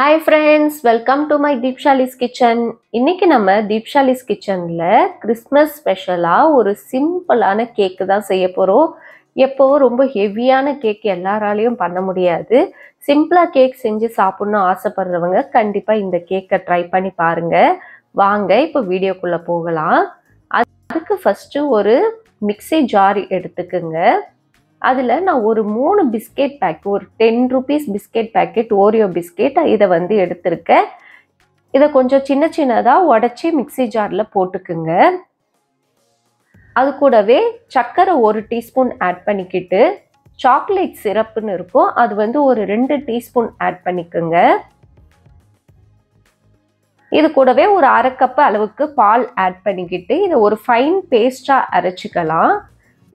Hi friends, welcome to my Deepshali's Kitchen. இன்னைக்கு நம்ம Deepshali's Kitchenல Christmas ஸ்பெஷலா ஒரு சிம்பிளான கேக் தான் செய்ய போறோம். எப்பவும் ரொம்ப ஹெவியான கேக் எல்லாராலையும் பண்ண முடியாது. சிம்பிளா கேக் செஞ்சு சாப்பிடணும்னு ஆசைப்படுறவங்க கண்டிப்பா இந்த கேக்கை ட்ரை பண்ணி பாருங்க. வாங்க இப்போ வீடியோக்குள்ள போகலாம். அதுக்கு ஃபர்ஸ்ட் ஒரு மிக்ஸி ஜார் எடுத்துக்கோங்க. அதில் நான் ஒரு 3 பிஸ்கெட் பேக், ஒரு 10 rupees biscuit packet Oreo biscuit இதை வந்து எடுத்திருக்கேன். இதை கொஞ்சம் சின்ன சின்னதாக உடச்சி மிக்ஸி ஜாரில் போட்டுக்குங்க. அது கூடவே சர்க்கரை 1 டீஸ்பூன் ஆட் பண்ணிக்கிட்டு சாக்லேட் சிரப்புன்னு இருக்கும், அது வந்து ஒரு 2 டீஸ்பூன் ஆட் பண்ணிக்கோங்க. இது கூடவே ஒரு அரை கப் அளவுக்கு பால் ஆட் பண்ணிக்கிட்டு இதை ஒரு ஃபைன் பேஸ்டாக அரைச்சிக்கலாம்.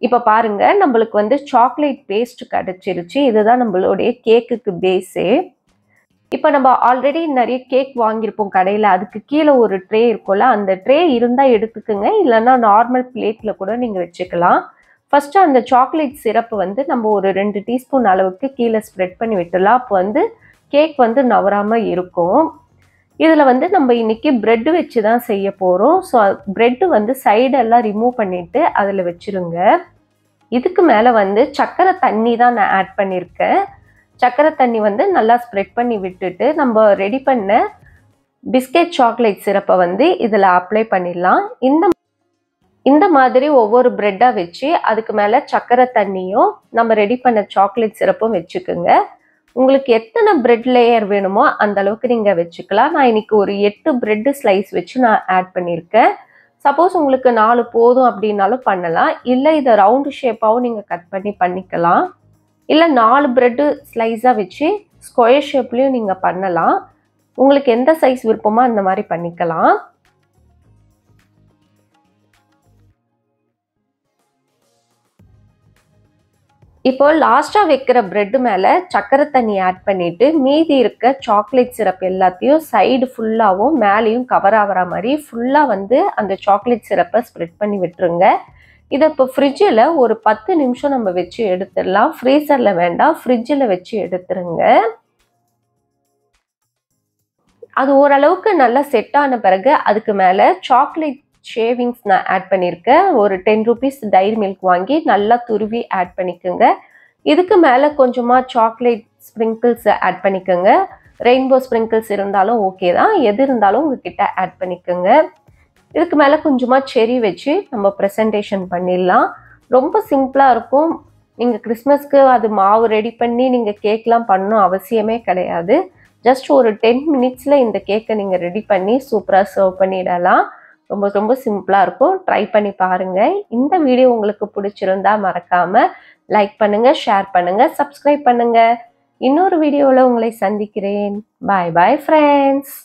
இப்போ பாருங்க, நம்மளுக்கு வந்து சாக்லேட் பேஸ்ட் கிடைச்சிருச்சு. இதுதான் நம்மளுடைய கேக்குக்கு பேஸே. இப்போ நம்ம ஆல்ரெடி நிறைய கேக் வாங்கியிருப்போம் கடையில், அதுக்கு கீழே ஒரு ட்ரே இருக்கும்ல, அந்த ட்ரே இருந்தால் எடுத்துக்கோங்க, இல்லைன்னா நார்மல் பிளேட்டில் கூட நீங்கள் வச்சுக்கலாம். ஃபஸ்ட்டு அந்த சாக்லேட் சிரப்பு வந்து நம்ம ஒரு 2 டீஸ்பூன் அளவுக்கு கீழே ஸ்ப்ரெட் பண்ணி விட்டுலாம். அப்போ வந்து கேக் வந்து நவராமல் இருக்கும். இதில் வந்து நம்ம இன்னைக்கு பிரெட் வச்சு தான் செய்ய போகிறோம். ஸோ பிரெட்டு வந்து சைடெல்லாம் ரிமூவ் பண்ணிவிட்டு அதில் வச்சுருங்க. இதுக்கு மேலே வந்து சர்க்கரை தண்ணி தான் நான் ஆட் பண்ணியிருக்கேன். சர்க்கரை தண்ணி வந்து நல்லா ஸ்ப்ரெட் பண்ணி விட்டுட்டு நம்ம ரெடி பண்ண பிஸ்கெட் சாக்லேட் சிரப்பை வந்து இதில் அப்ளை பண்ணிடலாம். இந்த மாதிரி ஒவ்வொரு பிரெட்டாக வச்சு அதுக்கு மேலே சர்க்கரை தண்ணியும் நம்ம ரெடி பண்ண சாக்லேட் சிரப்பும் வச்சுக்கோங்க. உங்களுக்கு எத்தனை பிரெட் லேயர் வேணுமோ அந்த அளவுக்கு நீங்கள் வச்சுக்கலாம். நான் இன்னைக்கு ஒரு 8 பிரெட் ஸ்லைஸ் வச்சு நான் ஆட் பண்ணியிருக்கேன். சப்போஸ் உங்களுக்கு 4 போதும் அப்படின்னாலும் பண்ணலாம், இல்லை இதை ரவுண்டு ஷேப்பாகவும் நீங்கள் கட் பண்ணி பண்ணிக்கலாம், இல்லை 4 பிரெட்டு ஸ்லைஸாக வச்சு ஸ்கொயர் ஷேப்லேயும் நீங்கள் பண்ணலாம். உங்களுக்கு எந்த சைஸ் விருப்பமோ அந்த மாதிரி பண்ணிக்கலாம். இப்போ லாஸ்ட்டாக வைக்கிற பிரெட்டு மேலே சர்க்கரை தண்ணி ஆட் பண்ணிவிட்டு மீதி இருக்க சாக்லேட் சிரப் எல்லாத்தையும் சைடு ஃபுல்லாகவும் மேலேயும் கவர் ஆகிற மாதிரி ஃபுல்லாக வந்து அந்த சாக்லேட் சிரப்பை ஸ்ப்ரெட் பண்ணி விட்டுருங்க. இதை இப்போ ஃப்ரிட்ஜில் ஒரு 10 நிமிஷம் நம்ம வச்சு எடுத்துடலாம். ஃப்ரீசரில் வேண்டாம், ஃப்ரிட்ஜில் வச்சு எடுத்துருங்க. அது ஓரளவுக்கு நல்லா செட் ஆன பிறகு அதுக்கு மேலே சாக்லேட் ஷேவிங்ஸ் நான் ஆட் பண்ணியிருக்கேன். ஒரு 10 rupees டைரி மில்க் வாங்கி நல்லா துருவி ஆட் பண்ணிக்கோங்க. இதுக்கு மேலே கொஞ்சமாக சாக்லேட் ஸ்ப்ரிங்கிள்ஸ் ஆட் பண்ணிக்கோங்க. ரெயின்போ ஸ்ப்ரிங்கிள்ஸ் இருந்தாலும் ஓகே தான், எது இருந்தாலும் உங்ககிட்ட ஆட் பண்ணிக்கோங்க. இதுக்கு மேலே கொஞ்சமாக செரி வச்சு நம்ம ப்ரெசன்டேஷன் பண்ணிடலாம். ரொம்ப சிம்பிளாக இருக்கும். நீங்கள் கிறிஸ்மஸ்க்கு அது மாவு ரெடி பண்ணி நீங்கள் கேக்லாம் பண்ணணும் அவசியமே கிடையாது. ஜஸ்ட் ஒரு 10 minutesல இந்த கேக்கை நீங்கள் ரெடி பண்ணி சூப்பராக சர்வ் பண்ணிடலாம். ரொம்ப ரொம்ப சிம்பிளாக இருக்கும். ட்ரை பண்ணி பாருங்கள். இந்த வீடியோ உங்களுக்கு பிடிச்சிருந்தா மறக்காமல் லைக் பண்ணுங்கள், ஷேர் பண்ணுங்கள், சப்ஸ்கிரைப் பண்ணுங்கள். இன்னொரு வீடியோவில் உங்களை சந்திக்கிறேன். பாய் பாய் ஃப்ரெண்ட்ஸ்.